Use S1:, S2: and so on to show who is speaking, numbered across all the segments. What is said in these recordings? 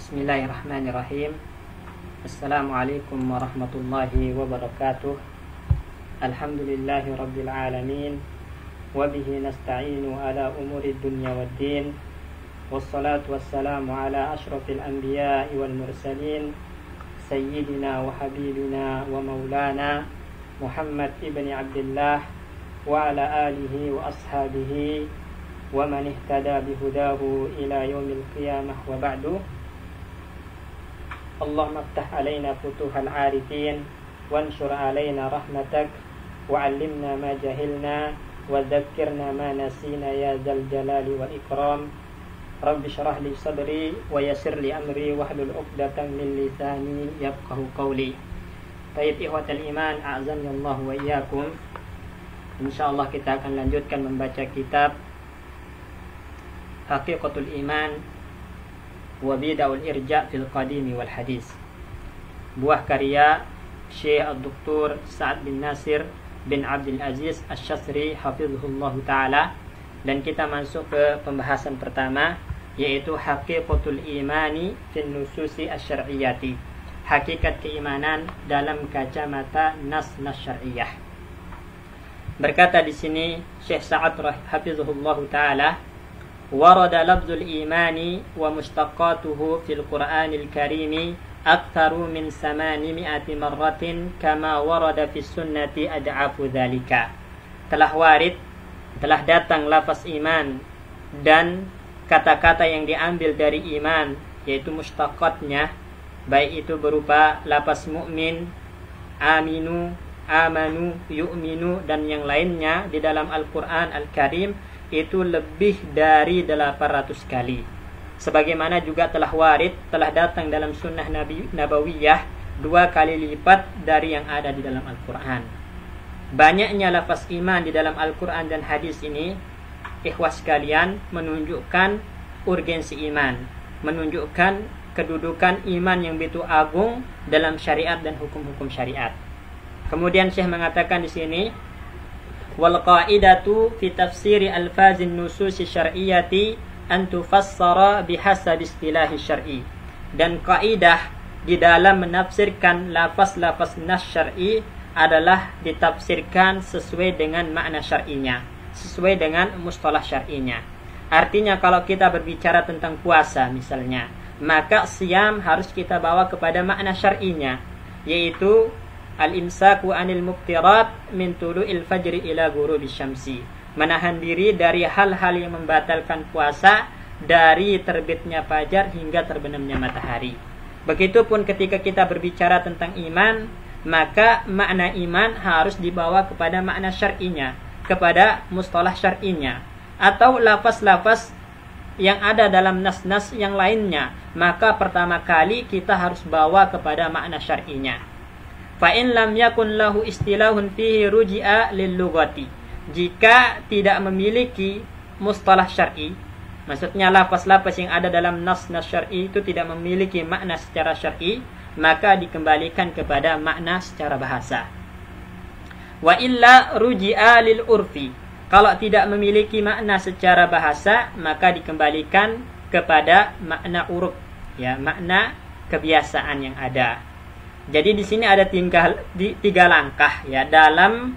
S1: Bismillahirrahmanirrahim. Assalamualaikum warahmatullahi wabarakatuh. Alhamdulillahi rabbil alamin. Wabihi nasta'inu ala umuri dunya waddin. Wassalatu wassalamu ala ashrafil anbiya'i wal mursalin, Sayyidina wa habibina wa maulana Muhammad ibn Abdullah wa ala alihi wa ashabihi wa man ihtada bihudahu ila yaumil qiyamah wa ba'du. Allahumma aftah alaina futuhal arifin wanshur alaina rahmatak wa 'allimna ma jahilna wa dhakkirna ma nasina ya dzal jalali wal ikram. Rabbi shrah li sadri wa yassir li amri wahlul 'uqdatam min lisani yafqahu qawli. Baik ikhwatal iman, a'azani Allah wa iyyakum. Insyaallah kita akan lanjutkan membaca kitab Haqiqatul Iman wa Bid'aul Irja' fil Qadimi wal Hadis, buah karya Syekh Dr. Sa'ad bin Nasir bin Abdul Aziz Asy-Syasri hafizahullah taala. Dan kita masuk ke pembahasan pertama, yaitu Haqiqatul Imani fin Nususi Asy-Syar'iyyati, hakikat keimanan dalam kacamata nas-nas syar'iyyah. Berkata di sini Syekh Sa'ad hafizahullah taala, warada lafzul imani wa mushtaqatuhu fil Qur'anil Karimi aktsaru min 800 marratin kama warada fis sunnati ad'afu dzalika. Telah datang lafaz iman dan kata-kata yang diambil dari iman, yaitu mushtaqatnya, baik itu berupa lafaz mukmin, aminu, amanu, yu'minu dan yang lainnya di dalam Al-Qur'an Al-Karim itu lebih dari 800 kali. Sebagaimana juga telah datang dalam sunnah nabawiyah 2 kali lipat dari yang ada di dalam Al-Quran. Banyaknya lafaz iman di dalam Al-Quran dan hadis ini, ikhwas sekalian, menunjukkan urgensi iman, menunjukkan kedudukan iman yang begitu agung dalam syariat dan hukum-hukum syariat. Kemudian Syekh mengatakan di sini, wal qa'idatu fi tafsiri alfazin nususi syar'iyyati an tufassara bihasab istilahi syar'i. Dan kaidah di dalam menafsirkan lafaz-lafaz nas syar'i adalah ditafsirkan sesuai dengan makna syar'inya, sesuai dengan mustalah syar'inya. Artinya kalau kita berbicara tentang puasa misalnya, maka siyam harus kita bawa kepada makna syar'inya, yaitu al-imsaku anil muftirat min tulu'il fajri ila ghurubi syamsi, menahan diri dari hal-hal yang membatalkan puasa dari terbitnya fajar hingga terbenamnya matahari. Begitupun ketika kita berbicara tentang iman, maka makna iman harus dibawa kepada makna syar'inya, kepada mustalah syar'inya, atau lafaz-lafaz yang ada dalam nas-nas yang lainnya, maka pertama kali kita harus bawa kepada makna syar'inya. Fa in lam yakun lahu istilahun fihi ruji'a lil lughati. Jika tidak memiliki mustalah syar'i, maksudnya lafaz-lafaz yang ada dalam nas-nas syar'i itu tidak memiliki makna secara syar'i, maka dikembalikan kepada makna secara bahasa. Wa illa ruji'a lil urfi. Kalau tidak memiliki makna secara bahasa, maka dikembalikan kepada makna uruf, ya, makna kebiasaan yang ada. Jadi di sini ada 3 langkah, ya, dalam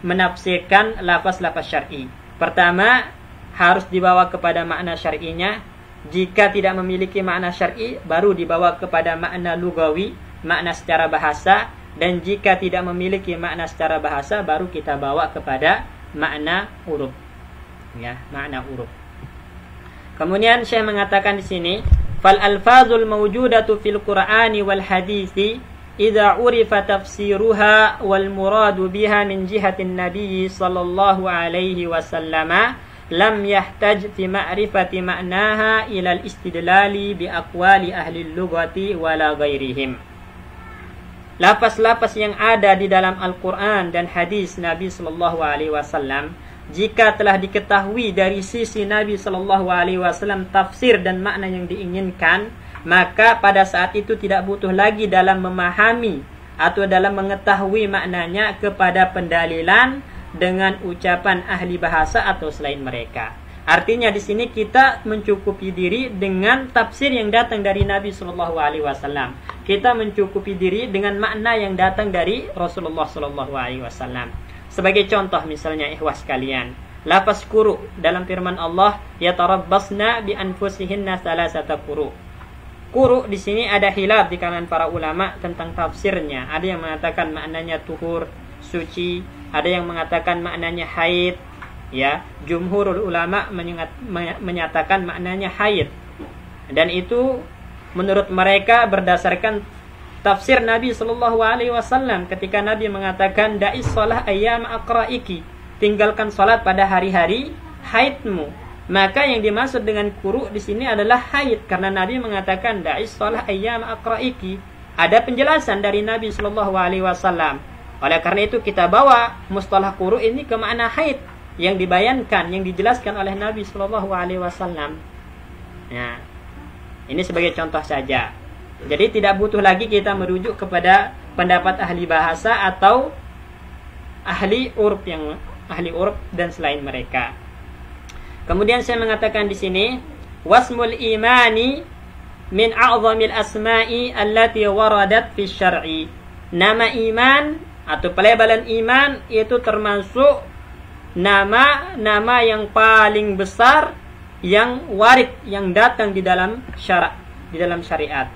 S1: menafsirkan lafaz-lafaz syar'i. Pertama, harus dibawa kepada makna syar'inya. Jika tidak memiliki makna syar'i, baru dibawa kepada makna lugawi, makna secara bahasa. Dan jika tidak memiliki makna secara bahasa, baru kita bawa kepada makna uruf, ya, makna uruf. Kemudian Syekh mengatakan di sini, fal alfazul mawjudatu fil Qur'ani wal hadisi idza urifa tafsiruha wal muradu biha min jihatin nabiy sallallahu alaihi wasallam lam yahtaj fi ma'rifati ma'naha ila al-istidlali bi aqwali ahli al-lughati wala ghairihim. Lafaz-lafaz yang ada di dalam Al-Quran dan hadis Nabi sallallahu alaihi wasallam, jika telah diketahui dari sisi Nabi sallallahu alaihi wasallam tafsir dan makna yang diinginkan, maka pada saat itu tidak butuh lagi dalam memahami atau dalam mengetahui maknanya kepada pendalilan dengan ucapan ahli bahasa atau selain mereka. Artinya di sini kita mencukupi diri dengan tafsir yang datang dari Nabi Shallallahu Alaihi Wasallam. Kita mencukupi diri dengan makna yang datang dari Rasulullah Shallallahu Alaihi Wasallam. Sebagai contoh misalnya ikhwas kalian, lafaz quru dalam firman Allah, yatarabbasna bi anfusihinna salasata quru. Quru di sini ada khilaf di kalangan para ulama tentang tafsirnya. Ada yang mengatakan maknanya tuhur, suci, ada yang mengatakan maknanya haid. Ya, jumhurul ulama menyatakan maknanya haid. Dan itu menurut mereka berdasarkan tafsir Nabi Shallallahu Alaihi Wasallam ketika Nabi mengatakan da'is shalah ayyam aqra'iki, tinggalkan salat pada hari-hari haidmu. Maka yang dimaksud dengan quru di sini adalah haid, karena Nabi mengatakan da'is shalah ayyam aqra'iki. Ada penjelasan dari Nabi Shallallahu Alaihi Wasallam. Oleh karena itu kita bawa mustalah quru ini ke makna haid yang dibayankan, yang dijelaskan oleh Nabi Shallallahu Alaihi Wasallam. Nah, ini sebagai contoh saja. Jadi tidak butuh lagi kita merujuk kepada pendapat ahli bahasa atau ahli urf dan selain mereka. Kemudian saya mengatakan di sini, wasmul imani min a'zamil asma'i allati waradat fi syar'i. Nama iman atau pelebalan iman itu termasuk nama-nama yang paling besar yang warid, yang datang di dalam syariat.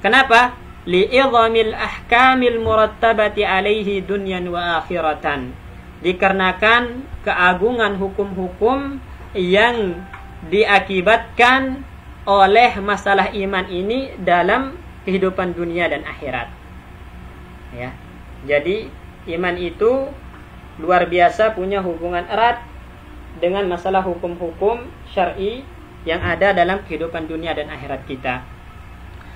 S1: Kenapa? Li'idhamil ahkamil murattabati alaihi dunyan wa akhiratan. Dikarenakan keagungan hukum-hukum yang diakibatkan oleh masalah iman ini dalam kehidupan dunia dan akhirat. Ya. Jadi iman itu luar biasa punya hubungan erat dengan masalah hukum-hukum syar'i yang ada dalam kehidupan dunia dan akhirat kita.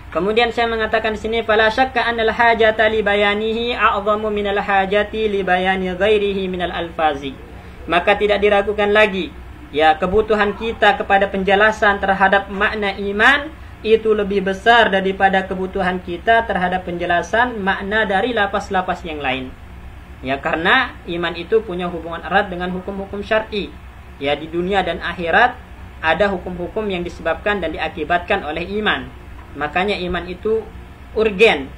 S1: Kemudian saya mengatakan di sini, fala syakka annal hajata li bayanihi a'zamu minal hajati li bayani ghairihi minal alfazi. Maka tidak diragukan lagi, ya, kebutuhan kita kepada penjelasan terhadap makna iman itu lebih besar daripada kebutuhan kita terhadap penjelasan makna dari lapas-lapas yang lain. Ya, karena iman itu punya hubungan erat dengan hukum-hukum syar'i. Ya, di dunia dan akhirat ada hukum-hukum yang disebabkan dan diakibatkan oleh iman. Makanya iman itu urgen,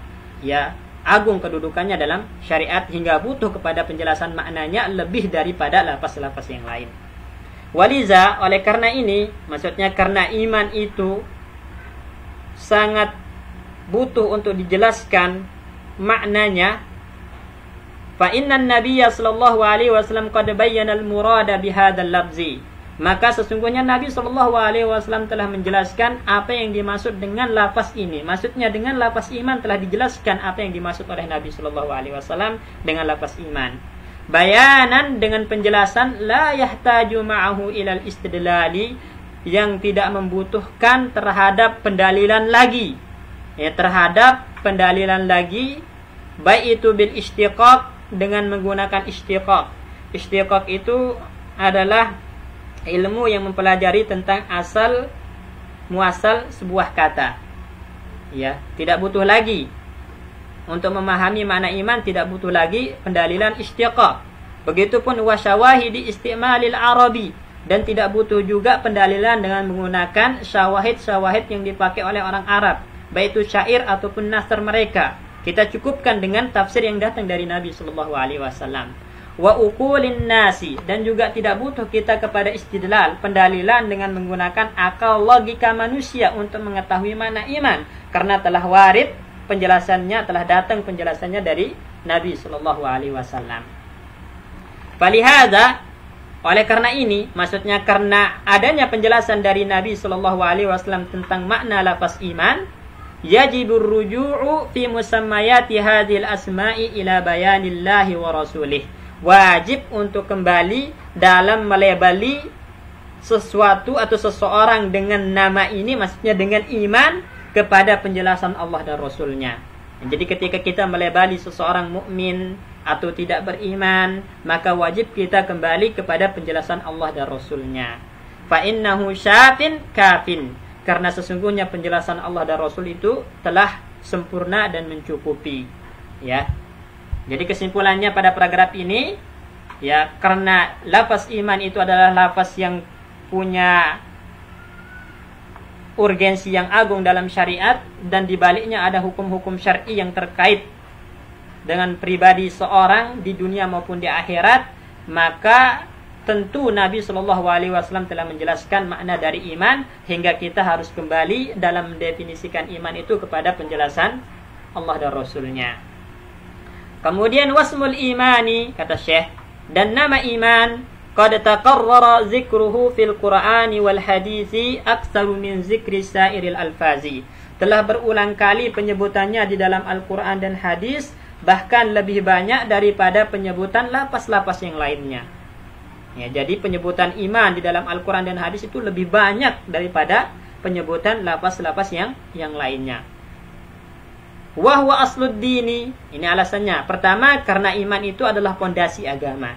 S1: ya, agung kedudukannya dalam syariat hingga butuh kepada penjelasan maknanya lebih daripada lapas-lapas yang lain. Waliza, oleh karena ini, maksudnya karena iman itu sangat butuh untuk dijelaskan maknanya, fa inna nabiyya sallallahu alaihi wasallam qad bayyana al-murada bihadzal lafzi. Maka sesungguhnya Nabi sallallahu alaihi wasallam telah menjelaskan apa yang dimaksud dengan lafaz ini. Maksudnya dengan lafaz iman telah dijelaskan apa yang dimaksud oleh Nabi sallallahu alaihi wasallam dengan lafaz iman. Bayanan, dengan penjelasan, la yahtaju ma'ahu ilal istidlali, yang tidak membutuhkan terhadap pendalilan lagi. Ya, terhadap pendalilan lagi, baik itu bil istiqaq, dengan menggunakan istiqaq. Istiqaq itu adalah ilmu yang mempelajari tentang asal muasal sebuah kata. Ya, tidak butuh lagi untuk memahami makna iman, tidak butuh lagi pendalilan istiqaq. Begitupun wasyawahidi istimalil arabi, dan tidak butuh juga pendalilan dengan menggunakan syawahid-syawahid yang dipakai oleh orang Arab, baik itu syair ataupun nasr mereka. Kita cukupkan dengan tafsir yang datang dari Nabi sallallahu alaihi wasallam. Wa uqulin nasi, dan juga tidak butuh kita kepada istidlal, pendalilan dengan menggunakan akal logika manusia untuk mengetahui makna iman, karena telah warid penjelasannya, telah datang penjelasannya dari Nabi sallallahu alaihi wasallam. Falihada, oleh karena ini, maksudnya karena adanya penjelasan dari Nabi sallallahu alaihi wasallam tentang makna lafaz iman, yajibur ruju'u fi musammayati hadhil asma'i ila bayanillahi wa rasulih. Wajib untuk kembali dalam melabeli sesuatu atau seseorang dengan nama ini, maksudnya dengan iman, kepada penjelasan Allah dan Rasulnya. Jadi ketika kita melabeli seseorang mukmin atau tidak beriman, maka wajib kita kembali kepada penjelasan Allah dan Rasulnya. Fa innahu syafin kafin, karena sesungguhnya penjelasan Allah dan Rasul itu telah sempurna dan mencukupi. Ya. Jadi kesimpulannya pada paragraf ini, ya, karena lafaz iman itu adalah lafaz yang punya urgensi yang agung dalam syariat, dan dibaliknya ada hukum-hukum syar'i yang terkait dengan pribadi seorang di dunia maupun di akhirat, maka tentu Nabi Shallallahu Alaihi Wasallam telah menjelaskan makna dari iman, hingga kita harus kembali dalam mendefinisikan iman itu kepada penjelasan Allah dan Rasulnya. Kemudian wasmul imani, kata Syekh, dan nama iman qad taqarrara zikruhu fil Qur'ani wal hadisi aktsaru min zikri sairil alfazi. Telah berulang kali penyebutannya di dalam Al-Qur'an dan hadis, bahkan lebih banyak daripada penyebutan lapas-lapas yang lainnya. Ya, jadi penyebutan iman di dalam Al-Qur'an dan hadis itu lebih banyak daripada penyebutan lapas-lapas yang lainnya. Wa huwa aslud dini. Ini alasannya. Pertama, karena iman itu adalah pondasi agama.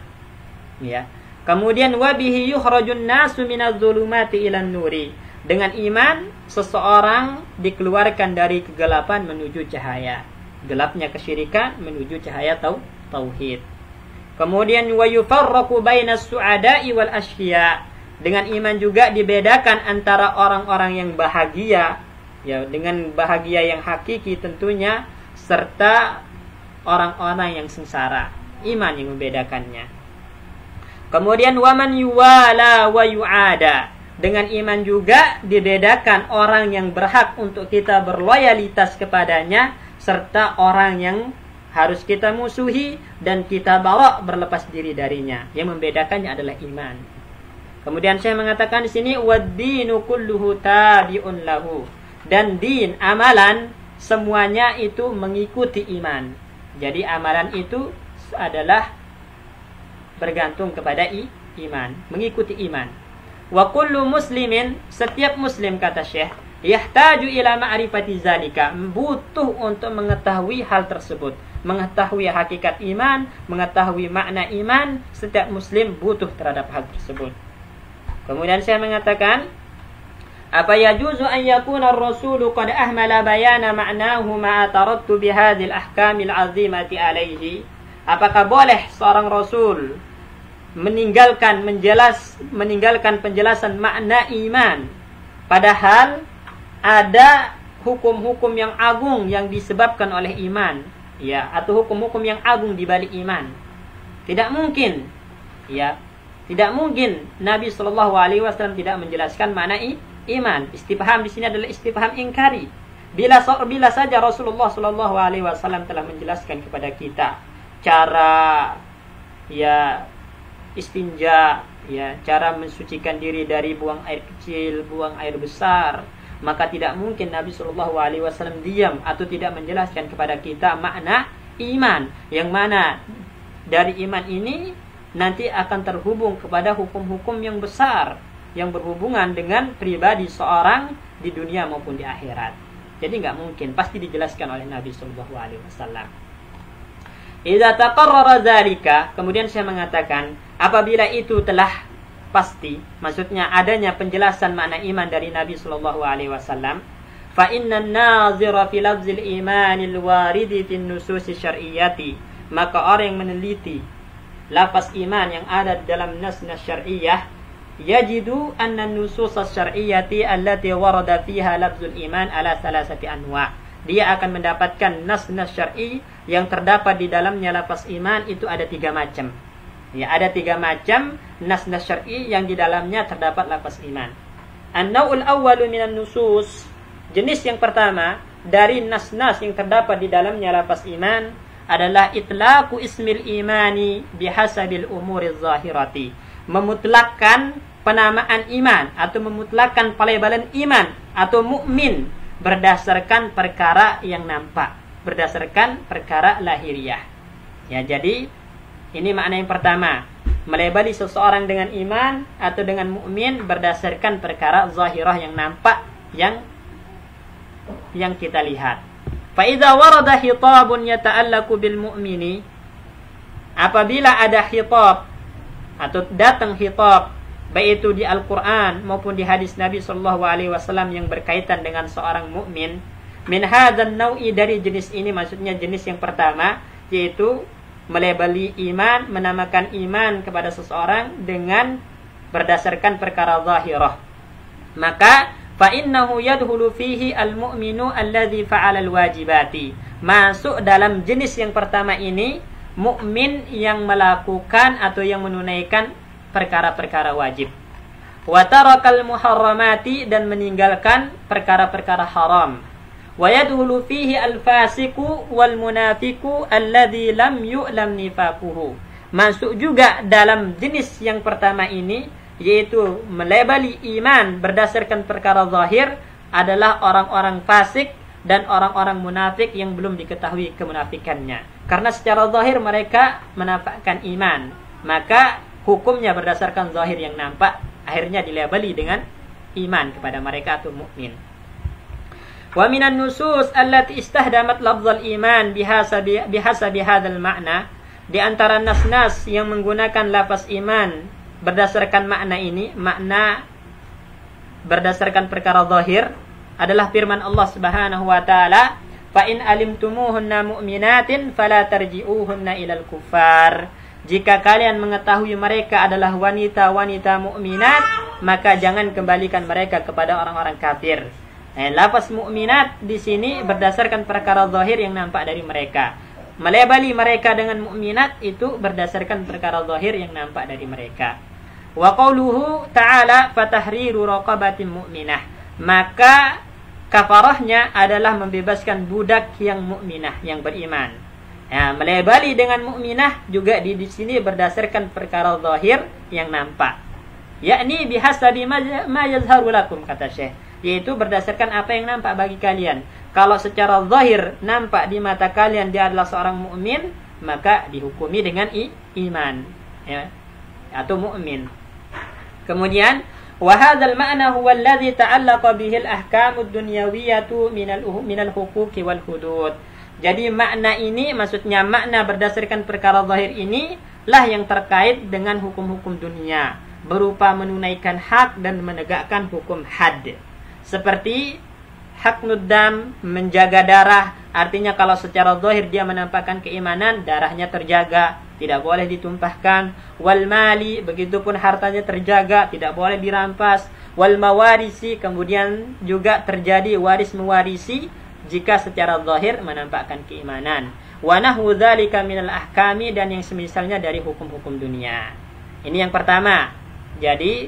S1: Ya. Kemudian wabihi yukhrajun nasu minadh-dhulumati ilan nuri. Dengan iman seseorang dikeluarkan dari kegelapan menuju cahaya. Gelapnya kesyirikan menuju cahaya tauhid. Kemudian wa yufarraqu bainas su'ada'i wal ashiya. Dengan iman juga dibedakan antara orang-orang yang bahagia, ya, dengan bahagia yang hakiki tentunya, serta orang-orang yang sengsara. Iman yang membedakannya. Kemudian waman yuwala wa yu'ada. Dengan iman juga dibedakan orang yang berhak untuk kita berloyalitas kepadanya, serta orang yang harus kita musuhi dan kita bara berlepas diri darinya. Yang membedakannya adalah iman. Kemudian saya mengatakan di sini wad-dinu kulluhu tabi'un lahu. Dan din, amalan, semuanya itu mengikuti iman. Jadi amalan itu adalah bergantung kepada iman, mengikuti iman. Wa kullu muslimin, setiap muslim, kata Syekh, yahtaju ila ma'rifati zalika, butuh untuk mengetahui hal tersebut, mengetahui hakikat iman, mengetahui makna iman. Setiap muslim butuh terhadap hal tersebut. Kemudian saya mengatakan, apa yajuzu an yakuna ar-rasulu qad ahmala bayana ma'nahu ma tarattu bi hadhil ahkamil azimati alaihi. Apakah boleh seorang rasul meninggalkan penjelasan makna iman, padahal ada hukum-hukum yang agung yang disebabkan oleh iman, ya, atau hukum-hukum yang agung di balik iman? Tidak mungkin, ya, tidak mungkin Nabi Shallallahu Alaihi Wasallam tidak menjelaskan makna iman. Istifham di sini adalah istifham ingkari. Bila saja Rasulullah Shallallahu Alaihi Wasallam telah menjelaskan kepada kita cara, ya, istinja, ya, cara mensucikan diri dari buang air kecil, buang air besar, maka tidak mungkin Nabi Shallallahu Alaihi Wasallam diam atau tidak menjelaskan kepada kita makna iman, yang mana dari iman ini nanti akan terhubung kepada hukum-hukum yang besar yang berhubungan dengan pribadi seorang di dunia maupun di akhirat. Jadi nggak mungkin, pasti dijelaskan oleh Nabi Shallallahu Alaihi Wasallam. Idza taqarrara dzalika, kemudian saya mengatakan, apabila itu telah pasti, maksudnya adanya penjelasan makna iman dari Nabi Shallallahu Alaihi Wasallam, fa inna an-nazira fi lafzil imanil waridi fi nusus syar'iyyati, maka orang yang meneliti lafaz iman yang ada dalam nas-nas syar'iyyah, yajidu anna an-nusus asy-syar'iyyati allati warada fiha lafzul iman ala salasati anwa'. Dia akan mendapatkan nas-nas syar'i yang terdapat di dalamnya lafaz iman itu ada 3 macam. Ya, ada 3 macam nas-nas syar'i yang di dalamnya terdapat lafaz iman. An-naw'ul awwalu minan nusus, jenis yang pertama dari nas-nas yang terdapat di dalamnya lafaz iman adalah itlaqu ismil imani bihasabil umuriz zahirati, memutlakkan penamaan iman atau memutlakkan pelebalan iman atau mukmin berdasarkan perkara yang nampak, berdasarkan perkara lahiriah. Ya, jadi ini makna yang pertama, melebeli seseorang dengan iman atau dengan mukmin berdasarkan perkara zahirah yang nampak, yang kita lihat. Fa idza warada khitabun yata'allaqu bil mu'mini, apabila ada khitab atau datang khitab, baik itu di Al-Quran maupun di hadis Nabi Sallallahu Alaihi Wasallam yang berkaitan dengan seorang mukmin, min hadzal nau'i, dari jenis ini, maksudnya jenis yang pertama, yaitu melebeli iman, menamakan iman kepada seseorang dengan berdasarkan perkara zahirah. Maka fa innahu yadkhulu fihi al-mu'minu alladzi fa'ala al-wajibati. Masuk dalam jenis yang pertama ini mukmin yang melakukan atau yang menunaikan perkara-perkara wajib. Wa tarakal muharramati, dan meninggalkan perkara-perkara haram. Wa yadkhulu fihi al-fasiqu wal munafiqu alladzi lam yu'lam nifaquhu. Masuk juga dalam jenis yang pertama ini, yaitu melabeli iman berdasarkan perkara zahir adalah orang-orang fasik dan orang-orang munafik yang belum diketahui kemunafikannya. Karena secara zahir mereka menampakkan iman, maka hukumnya berdasarkan zahir yang nampak, akhirnya dilabeli dengan iman kepada mereka atau mukmin. Wa minan nusus allati istahdamat lafzal iman bihasabi hadzal ma'na, di antara nas-nas yang menggunakan lafaz iman berdasarkan makna ini, makna berdasarkan perkara zahir, adalah firman Allah Subhanahu wa taala, fa in alimtumuhunna mu'minatin fala tarji'uhunna ilal kuffar. Jika kalian mengetahui mereka adalah wanita-wanita mukminat, maka jangan kembalikan mereka kepada orang-orang kafir. Lafaz mukminat di sini berdasarkan perkara zahir yang nampak dari mereka. Melabeli mereka dengan mukminat itu berdasarkan perkara zahir yang nampak dari mereka. Wa qauluhu ta'ala fatahriru raqabatin mu'minah. Maka kafarahnya adalah membebaskan budak yang mukminah, yang beriman. Melabeli dengan mukminah juga di sini berdasarkan perkara zahir yang nampak. Yakni bihasabi ma yazharu lakum, kata Syekh, yaitu berdasarkan apa yang nampak bagi kalian. Kalau secara zahir nampak di mata kalian dia adalah seorang mukmin, maka dihukumi dengan iman, ya, atau mukmin. Kemudian wa hadzal ma'na huwa alladhi ta'allaqa bihi al-ahkamu ad-dunyawiyyatu min al-huquqi wal hudud. Jadi makna ini, maksudnya makna berdasarkan perkara zahir ini lah yang terkait dengan hukum-hukum dunia, berupa menunaikan hak dan menegakkan hukum had. Seperti hak nuddam, menjaga darah. Artinya kalau secara zahir dia menampakkan keimanan, darahnya terjaga, tidak boleh ditumpahkan. Wal mali, begitupun hartanya terjaga, tidak boleh dirampas. Wal mawarisi, kemudian juga terjadi waris mewarisi jika secara zahir menampakkan keimanan. Wa nahwu dzalika minal ahkami, dan yang semisalnya dari hukum-hukum dunia. Ini yang pertama. Jadi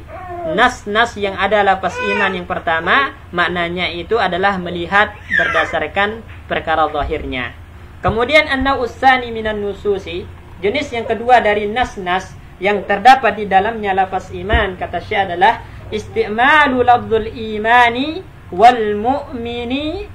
S1: nas-nas yang ada lafaz iman yang pertama, maknanya itu adalah melihat berdasarkan perkara zahirnya. Kemudian an-naw'us tsani minan nususi, jenis yang kedua dari nas-nas yang terdapat di dalamnya lafaz iman, kata Syekh, adalah isti'malu lafzul imani wal mu'mini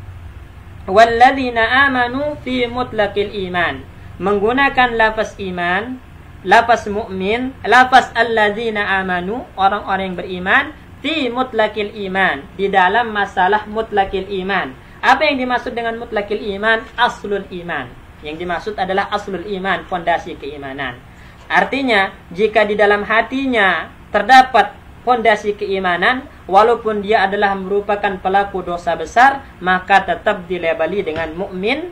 S1: walladzina amanu fi mutlaqil iman. Menggunakan lafaz iman, lafaz mukmin, lafaz alladzina amanu, orang-orang yang beriman, fi mutlaqil iman, di dalam masalah mutlaqil iman. Apa yang dimaksud dengan mutlaqil iman? Aslul iman. Yang dimaksud adalah aslul iman, fondasi keimanan. Artinya, jika di dalam hatinya terdapat fondasi keimanan, walaupun dia adalah merupakan pelaku dosa besar, maka tetap dilabeli dengan mukmin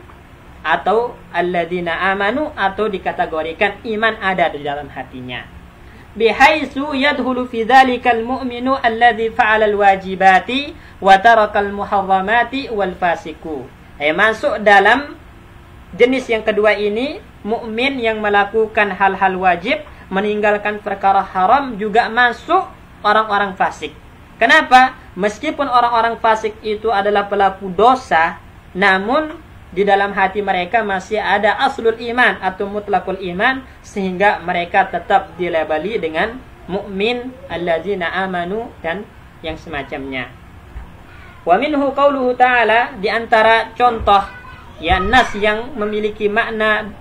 S1: atau alladzina amanu, atau dikategorikan iman ada di dalam hatinya. Bihaitsu yadkhulu fi dzalikal mu'minu alladzi fa'ala al-wajibati wa tarakal muharramati wal fasiqu. Masuk dalam jenis yang kedua ini mukmin yang melakukan hal-hal wajib, meninggalkan perkara haram, juga masuk orang-orang fasik. Kenapa? Meskipun orang-orang fasik itu adalah pelaku dosa, namun di dalam hati mereka masih ada aslul iman atau mutlaqul iman, sehingga mereka tetap dilabeli dengan mukmin, alladzina amanu, dan yang semacamnya. Wa minhu qauluhu ta'ala, di antara contoh ya nas yang memiliki makna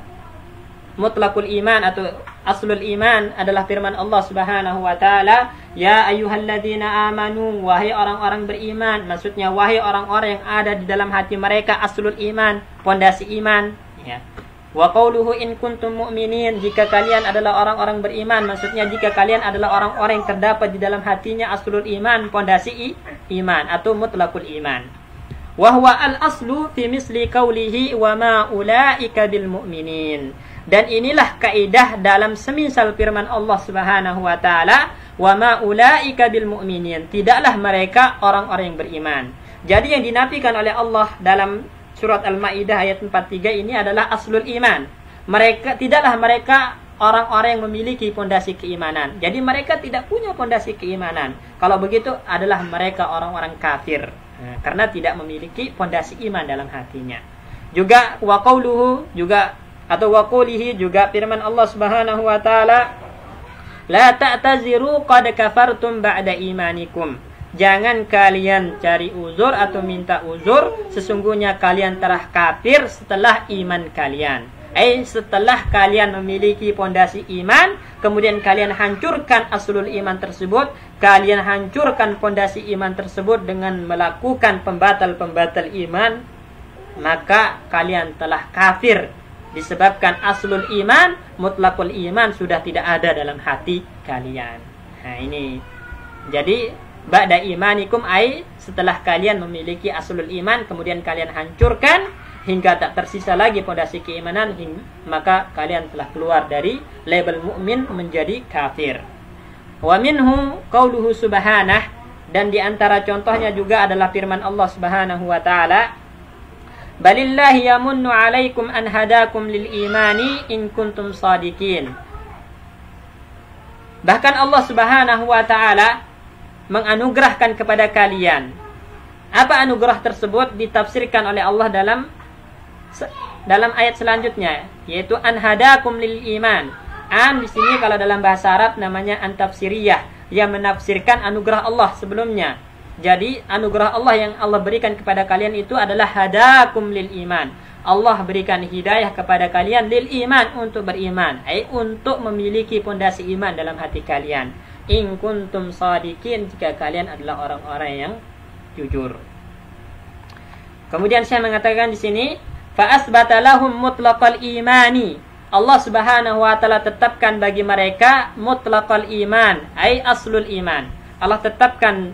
S1: mutlaqul iman atau aslul iman adalah firman Allah Subhanahu wa taala, ya ayyuhalladzina amanu, wahai orang-orang beriman. Maksudnya wahai orang-orang yang ada di dalam hati mereka aslul iman, pondasi iman, ya. Wa qauluhu in kuntum mu'minin, jika kalian adalah orang-orang beriman. Maksudnya jika kalian adalah orang-orang yang terdapat di dalam hatinya aslul iman, pondasi iman atau mutlaqul iman. Wa huwa al-aslu fi misli qaulihi wa ma ulaika bil mu'minin. Dan inilah kaidah dalam semisal firman Allah Subhanahu wa taala, wa ma ulaika bil mu'minin. Tidaklah mereka orang-orang yang beriman. Jadi yang dinafikan oleh Allah dalam surat Al-Maidah ayat 43 ini adalah aslul iman. Tidaklah mereka orang-orang yang memiliki pondasi keimanan. Jadi mereka tidak punya pondasi keimanan. Kalau begitu adalah mereka orang-orang kafir. Karena tidak memiliki pondasi iman dalam hatinya. Juga wa qauluhu juga atau wa qulihi juga firman Allah Subhanahu wa taala, la ta'taziru qad kafartum ba'da imanikum. Jangan kalian cari uzur atau minta uzur, sesungguhnya kalian telah kafir setelah iman kalian. Setelah kalian memiliki pondasi iman, kemudian kalian hancurkan aslul iman tersebut, kalian hancurkan pondasi iman tersebut dengan melakukan pembatal-pembatal iman, maka kalian telah kafir. Disebabkan aslul iman, mutlaqul iman sudah tidak ada dalam hati kalian. Nah ini. Jadi ba'da imanikum setelah kalian memiliki aslul iman, kemudian kalian hancurkan hingga tak tersisa lagi pondasi keimanan, maka kalian telah keluar dari label mukmin menjadi kafir. Wa minhu qauluhu subhanah, dan di antara contohnya juga adalah firman Allah Subhanahu wa taala, balillahi yamunnu alaikum an hadakum lil imani in kuntum sadiqin. Bahkan Allah Subhanahu wa taala menganugerahkan kepada kalian. Apa anugerah tersebut ditafsirkan oleh Allah dalam ayat selanjutnya, yaitu an hadakum lil iman. An di sini kalau dalam bahasa Arab namanya an tafsiriyah, yang menafsirkan anugerah Allah sebelumnya. Jadi anugerah Allah yang Allah berikan kepada kalian itu adalah hadakum lil iman. Allah berikan hidayah kepada kalian lil iman, untuk beriman, untuk memiliki pondasi iman dalam hati kalian. In kuntum sadiqin, jika kalian adalah orang-orang yang jujur. Kemudian saya mengatakan di sini, fa asbata lahum mutlaqal imani. Allah Subhanahu wa taala tetapkan bagi mereka mutlaqal iman, aslul iman. Allah tetapkan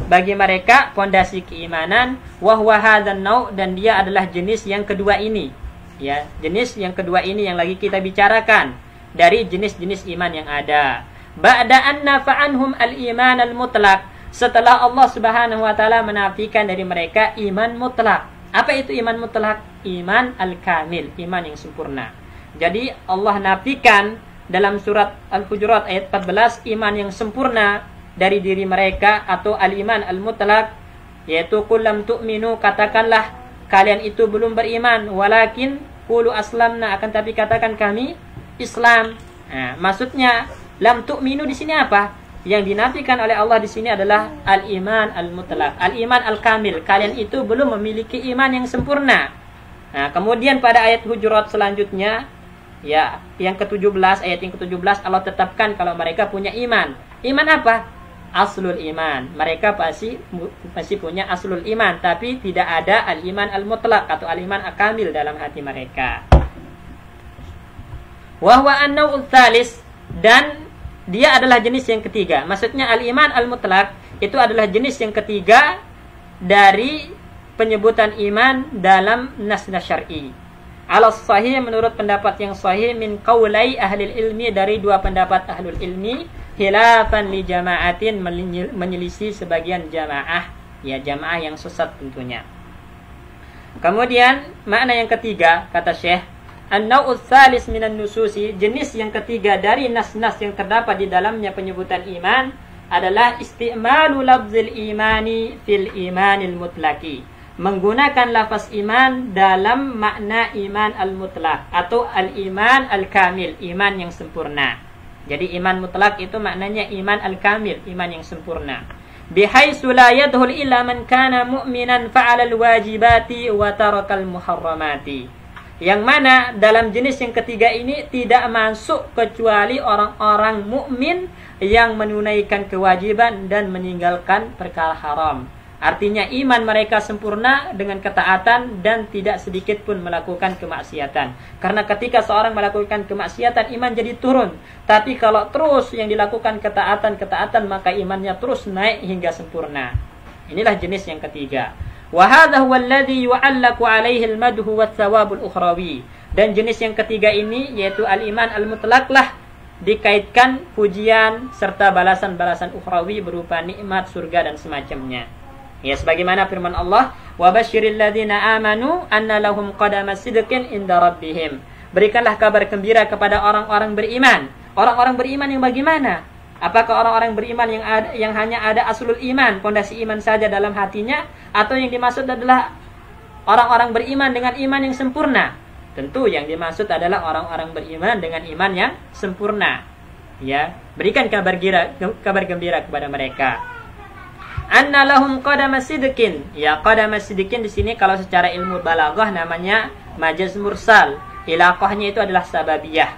S1: bagi mereka pondasi keimanan, wa huwa hadzan nau', dan dia adalah jenis yang kedua ini. Ya, jenis yang kedua ini yang lagi kita bicarakan dari jenis-jenis iman yang ada. Ba'da an nafa'anhum al-iman al-mutlaq, setelah Allah Subhanahu wa taala menafikan dari mereka iman mutlak. Apa itu iman mutlak? Iman al-kamil, iman yang sempurna. Jadi Allah nafikan dalam surat Al-Hujurat ayat 14 iman yang sempurna dari diri mereka, atau al-iman al-mutlak, yaitu qul lam tu'minu, katakanlah kalian itu belum beriman, walakin qulu aslamna, akan tapi katakan kami Islam. Nah, maksudnya lam tu'minu di sini apa? Yang dinafikan oleh Allah di sini adalah al-iman al-mutlaq, al-iman al-kamil. Kalian itu belum memiliki iman yang sempurna. Nah, kemudian pada ayat Hujurat selanjutnya, ya, yang ke-17, ayat yang ke-17, Allah tetapkan kalau mereka punya iman. Iman apa? Aslul iman. Mereka pasti punya aslul iman, tapi tidak ada al-iman al-mutlaq atau al-iman al-kamil dalam hati mereka. Wa huwa an-naw'u tsalis, dan dia adalah jenis yang ketiga. Maksudnya al-iman al-mutlaq itu adalah jenis yang ketiga dari penyebutan iman dalam nas-nas syar'i. Ala sahih, menurut pendapat yang sahih, min qaulai ahli ilmi, dari dua pendapat ahlul ilmi, khilafan li jama'atin, menyelisih sebagian jamaah, ya, jamaah yang sesat tentunya. Kemudian makna yang ketiga, kata Syekh, an-naw'u tsalis minan nususi, jenis yang ketiga dari nas-nas yang terdapat di dalamnya penyebutan iman adalah isti'malu lafzil imani fil imanil mutlaqi, menggunakan lafaz iman dalam makna iman al-mutlaq atau al-iman al-kamil, iman yang sempurna. Jadi iman mutlaq itu maknanya iman al-kamil, iman yang sempurna. Bihaitsu la yadkhul illa man kana mu'minan fa'ala al-wajibati wa taraka al-muharramati. Yang mana dalam jenis yang ketiga ini tidak masuk kecuali orang-orang mukmin yang menunaikan kewajiban dan meninggalkan perkara haram. Artinya iman mereka sempurna dengan ketaatan dan tidak sedikit pun melakukan kemaksiatan. Karena ketika seorang melakukan kemaksiatan, iman jadi turun. Tapi kalau terus yang dilakukan ketaatan, maka imannya terus naik hingga sempurna. Inilah jenis yang ketiga. Wa hadha huwa alladhi yu'allaqu 'alaihi al-madhu wa thawabul ukhrawi. Dan jenis yang ketiga ini, yaitu al-iman al-mutlaq lah, dikaitkan pujian serta balasan-balasan ukhrawi berupa nikmat surga dan semacamnya. Ya, sebagaimana firman Allah, "Wa basyiril ladzina amanu anna lahum qadama sidqin inda rabbihim." Berikanlah kabar gembira kepada orang-orang beriman. Orang-orang beriman yang bagaimana? Apakah orang-orang beriman yang hanya ada aslul iman, pondasi iman saja dalam hatinya, atau yang dimaksud adalah orang-orang beriman dengan iman yang sempurna? Tentu yang dimaksud adalah orang-orang beriman dengan iman yang sempurna. Ya, berikan kabar gembira kepada mereka. Anna lahum qadama sidqin. Ya, qadama sidqin di sini kalau secara ilmu balaghah namanya majaz mursal. Ilaqahnya itu adalah sababiyah.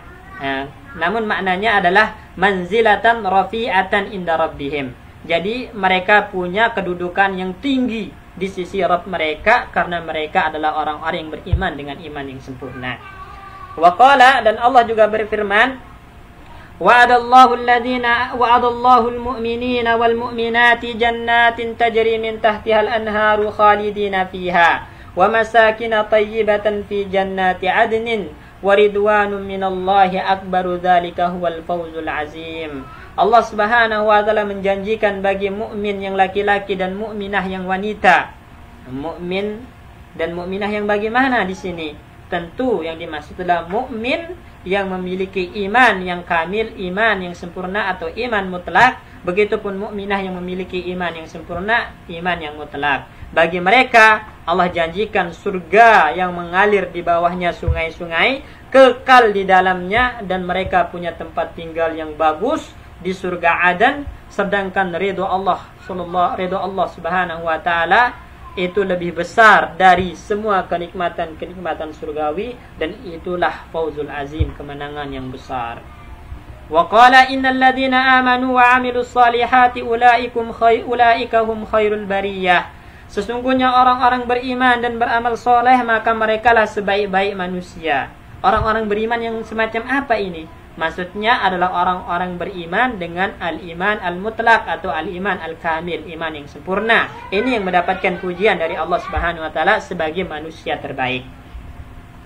S1: Namun maknanya adalah manzilatan rafi'atan inda rabbihim. Jadi mereka punya kedudukan yang tinggi di sisi Rabb mereka karena mereka adalah orang-orang yang beriman dengan iman yang sempurna. Wa qala, dan Allah juga berfirman, wa'adallahu al-mu'minina wal mu'minati jannatin tajri min tahtiha al-anharu khalidina fiha wa masakin tayyibatan fi jannati adnin wa ridwanun minallahi akbaru dzalika huwal fawzul azim. Allah Subhanahu wa taala menjanjikan bagi mukmin yang laki-laki dan mukminah yang wanita. Mukmin dan mukminah yang bagaimana di sini? Tentu yang dimaksud adalah mukmin yang memiliki iman yang kamil, iman yang sempurna atau iman mutlak. Begitupun mukminah yang memiliki iman yang sempurna, iman yang mutlak. Bagi mereka Allah janjikan surga yang mengalir di bawahnya sungai-sungai, kekal di dalamnya, dan mereka punya tempat tinggal yang bagus di surga Adan. Sedangkan ridho Allah Subhanahu wa taala itu lebih besar dari semua kenikmatan surgawi, dan itulah fauzul azim, kemenangan yang besar. Wa qala innal ladzina amanu wa 'amilus solihati ulaika hum khairul bariyah. Sesungguhnya orang-orang beriman dan beramal soleh, maka merekalah sebaik-baik manusia. Orang-orang beriman yang semacam apa ini? Maksudnya adalah orang-orang beriman dengan al-iman al-mutlak atau al-iman al-kamil, iman yang sempurna. Ini yang mendapatkan pujian dari Allah Subhanahu wa taala sebagai manusia terbaik.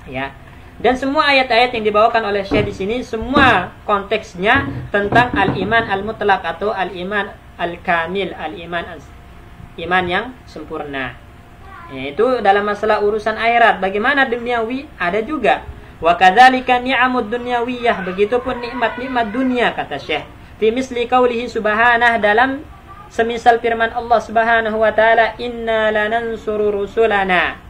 S1: Ya. Dan semua ayat-ayat yang dibawakan oleh Syekh di sini semua konteksnya tentang al-iman al-mutlak atau al-iman al-kamil, iman yang sempurna. Yaitu dalam masalah urusan akhirat. Bagaimana duniawi ada juga. Wa kadzalika ni'amud dunyawiyah, begitupun nikmat-nikmat dunia, kata Syekh. Fi misli qaulihi subhanahu, dalam semisal firman Allah Subhanahu wa taala, inna lanansuru rusulana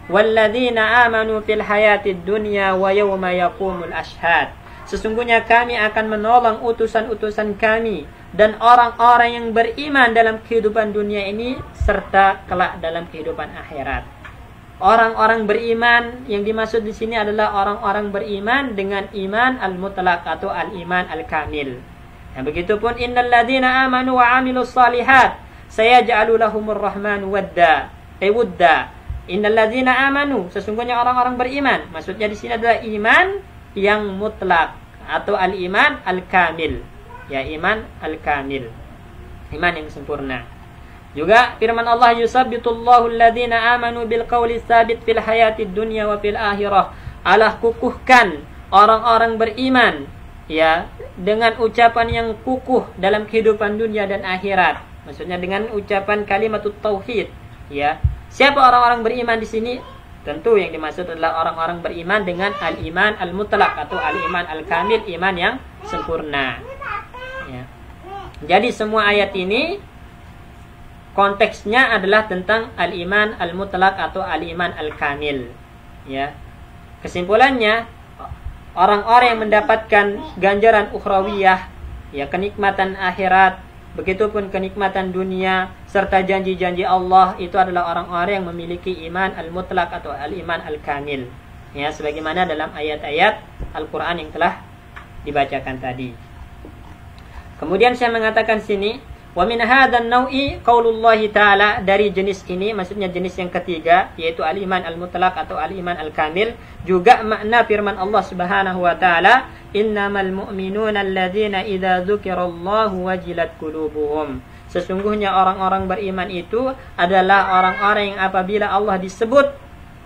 S1: walladzina amanu fil hayatid dunya wa yawma yaqumul ashhad. Sesungguhnya kami akan menolong utusan-utusan kami dan orang-orang yang beriman dalam kehidupan dunia ini serta kelak dalam kehidupan akhirat. Orang-orang beriman yang dimaksud di sini adalah orang-orang beriman dengan iman al-mutlaq atau al-iman al-kamil. Dan begitupun innal ladzina amanu wa 'amilus shalihat sayaj'alu lahumur rahmanu wadda. Innal ladzina amanu, sesungguhnya orang-orang beriman. Maksudnya di sini adalah iman yang mutlak atau al-iman al-kamil. Ya, iman al-kamil, iman yang sempurna. Juga firman Allah, yusabbitullahu alladhina amanu bil qawli tsabit fil hayatid dunya wa fil akhirah. Allah kukuhkan orang-orang beriman ya dengan ucapan yang kukuh dalam kehidupan dunia dan akhirat. Maksudnya dengan ucapan kalimatut tauhid, ya. Siapa orang-orang beriman di sini? Tentu yang dimaksud adalah orang-orang beriman dengan al-iman al-mutlaq atau al-iman al-kamil, iman yang sempurna. Ya. Jadi semua ayat ini konteksnya adalah tentang al-iman al-mutlaq atau al-iman al-kamil. Ya. Kesimpulannya, orang-orang yang mendapatkan ganjaran ukhrawiyah, ya, kenikmatan akhirat, begitupun kenikmatan dunia serta janji-janji Allah, itu adalah orang-orang yang memiliki iman al-mutlaq atau al-iman al-kamil. Ya, sebagaimana dalam ayat-ayat Al-Qur'an yang telah dibacakan tadi. Kemudian saya mengatakan sini, wa min hadzal nau'i qaulullah ta'ala, dari jenis ini, maksudnya jenis yang ketiga, yaitu al-iman al-mutlaq atau al-iman al-kamil, juga makna firman Allah Subhanahu wa ta'ala, innamal mu'minuna alladzina idza dzukirallahu wajilat qulubuhum. Sesungguhnya orang-orang beriman itu adalah orang-orang yang apabila Allah disebut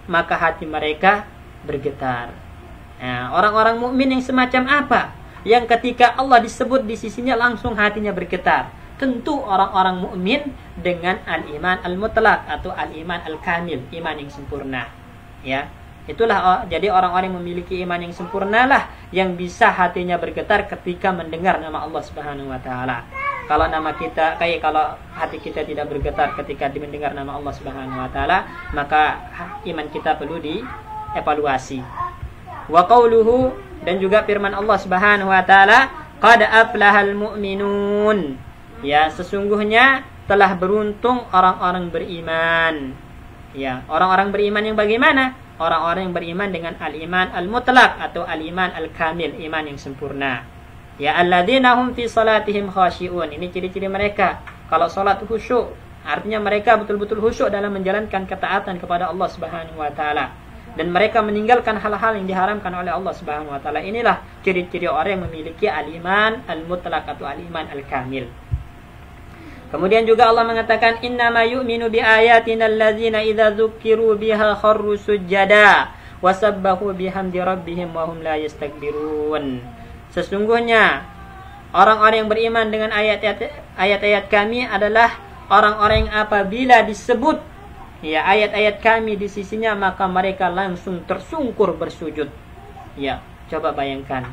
S1: maka hati mereka bergetar. Nah, orang-orang mukmin yang semacam apa? yang ketika Allah disebut di sisinya langsung hatinya bergetar. Tentu orang-orang mukmin dengan al-iman al-mutlaq atau al-iman al-kamil, iman yang sempurna. Ya. Itulah jadi orang-orang yang memiliki iman yang sempurna lah yang bisa hatinya bergetar ketika mendengar nama Allah Subhanahu wa taala. Kalau kalau hati kita tidak bergetar ketika mendengar nama Allah Subhanahu wa taala, maka iman kita perlu dievaluasi. Wa qauluhu, dan juga firman Allah Subhanahu wa taala, qad aflahal mu'minun. Ya, sesungguhnya telah beruntung orang-orang beriman. Ya, orang-orang beriman yang bagaimana? Orang-orang yang beriman dengan al-iman al-mutlaq atau al-iman al-kamil, iman yang sempurna. Ya, alladzina hum fi salatihim khashi'un. Ini ciri-ciri mereka. Kalau salat khusyuk, artinya mereka betul-betul khusyuk dalam menjalankan ketaatan kepada Allah Subhanahu wa taala. Dan mereka meninggalkan hal-hal yang diharamkan oleh Allah Subhanahu wa taala. Inilah ciri-ciri orang yang memiliki al-iman al-mutlaq atau al-iman al-kamil. Kemudian juga Allah mengatakan, innama yu'minu bi ayatina allazina idza dzukkiru biha kharru sujada wa sabbahu bihamdi rabbihim wa hum la yastakbirun. Sesungguhnya orang-orang yang beriman dengan ayat-ayat kami adalah orang-orang yang apabila disebut ya ayat-ayat kami di sisinya, maka mereka langsung tersungkur bersujud. Ya, coba bayangkan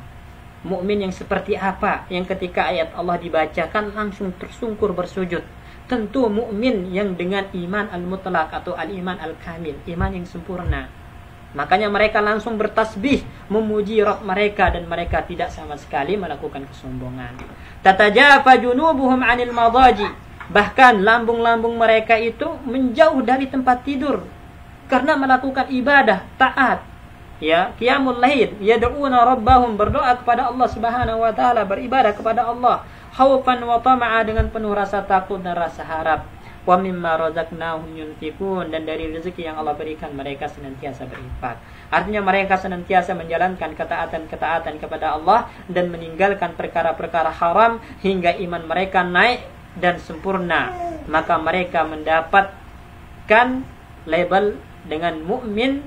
S1: mukmin yang seperti apa yang ketika ayat Allah dibacakan langsung tersungkur bersujud. Tentu mukmin yang dengan iman al-mutlaq atau al-iman al-kamil, iman yang sempurna. Makanya mereka langsung bertasbih memuji Rabb mereka dan mereka tidak sama sekali melakukan kesombongan. Tatajafa junubuhum 'anil madaji. Bahkan lambung-lambung mereka itu menjauh dari tempat tidur karena melakukan ibadah, taat. Ya, qiyamul lail, yad'una rabbahum, berdoa kepada Allah Subhanahu wa taala, beribadah kepada Allah, khaufan wa tama'a, dengan penuh rasa takut dan rasa harap. Wa mimma razaqnahum yunfiqun, dan dari rezeki yang Allah berikan mereka senantiasa berinfak. Artinya mereka senantiasa menjalankan ketaatan-ketaatan kepada Allah dan meninggalkan perkara-perkara haram hingga iman mereka naik dan sempurna. Maka mereka mendapatkan label dengan mukmin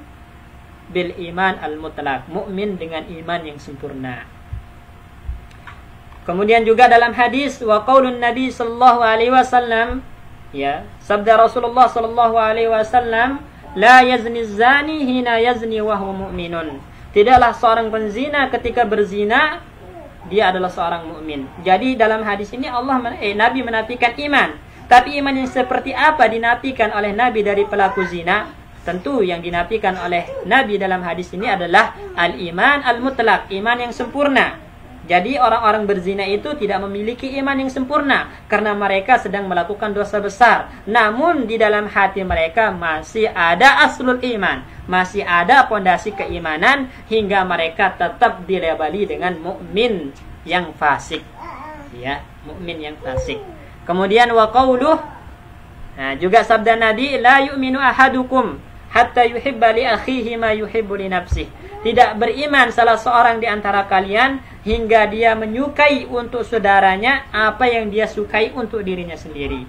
S1: bil iman al-mutlaq, mukmin dengan iman yang sempurna. Kemudian juga dalam hadis wa qaulun Nabi sallallahu alaihi wasallam, ya, sabda Rasulullah sallallahu alaihi wasallam, la yazni zani hina yazni wa huwa mu'minun. Tidaklah seorang penzina ketika berzina dia adalah seorang mukmin. Jadi dalam hadis ini Nabi menafikan iman. Tapi iman yang seperti apa dinafikan oleh Nabi dari pelaku zina? Tentu yang dinafikan oleh Nabi dalam hadis ini adalah al-iman al-mutlaq, iman yang sempurna. Jadi orang-orang berzina itu tidak memiliki iman yang sempurna karena mereka sedang melakukan dosa besar. Namun di dalam hati mereka masih ada aslul iman, masih ada pondasi keimanan hingga mereka tetap dilabeli dengan mukmin yang fasik. Ya, mukmin yang fasik. Kemudian wa qauluh, nah, juga sabda Nabi, la yu'minu ahadukum hatta yuhibba li akhihi ma yuhibbu li nafsihi. Tidak beriman salah seorang di antara kalian hingga dia menyukai untuk saudaranya apa yang dia sukai untuk dirinya sendiri.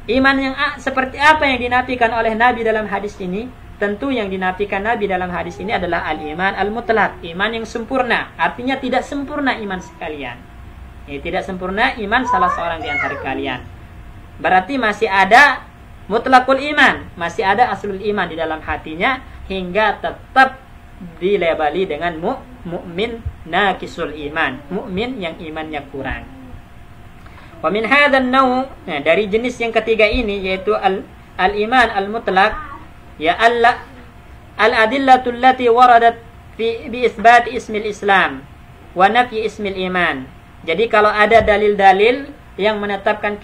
S1: Iman yang seperti apa yang dinafikan oleh Nabi dalam hadis ini? Tentu yang dinafikan Nabi dalam hadis ini adalah al-iman al-mutlaq, iman yang sempurna. Artinya tidak sempurna iman sekalian. Tidak sempurna iman salah seorang di antara kalian. Berarti masih ada mutlaqul iman, masih ada aslul iman di dalam hatinya hingga tetap dilabeli dengan mukmin naqisul iman, mukmin yang imannya kurang. Wa min hadzal naw', dari jenis yang ketiga ini yaitu al-iman al-mutlaq, ya al-adillatul lati waradat bi isbat ismil Islam wa nafyi ismil iman. Jadi kalau ada dalil-dalil yang menetapkan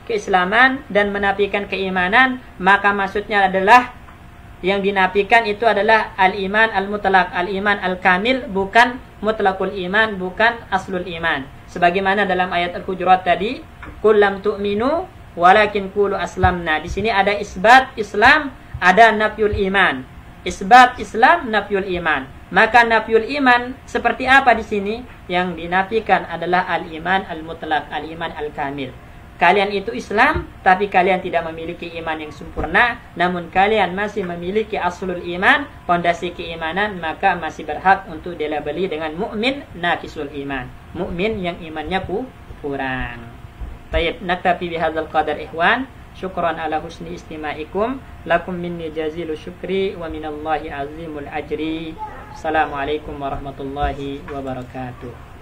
S1: keislaman dan menafikan keimanan, maka maksudnya adalah yang dinafikan itu adalah al-iman al-mutlaq, al-iman al-kamil, bukan mutlaqul iman, bukan aslul iman. Sebagaimana dalam ayat Al-Hujurat tadi, qul lam tu'minu walakin qulu aslamna. Di sini ada isbat Islam, ada nafyul iman. Isbat Islam, nafyul iman. Maka nafyul iman seperti apa di sini? Yang dinafikan adalah al-iman al-mutlaq, al-iman al-kamil. kalian itu Islam, tapi kalian tidak memiliki iman yang sempurna, namun kalian masih memiliki aslul iman, fondasi keimanan, maka masih berhak untuk dilabeli dengan mukmin naqisul iman, mukmin yang imannya kurang. Tayyib, naktafi bihadzal qadar ikhwan. Syukran ala husni istima'ikum. Lakum minni jazilu syukri wa minallahi azimul ajri. Assalamualaikum warahmatullahi wabarakatuh.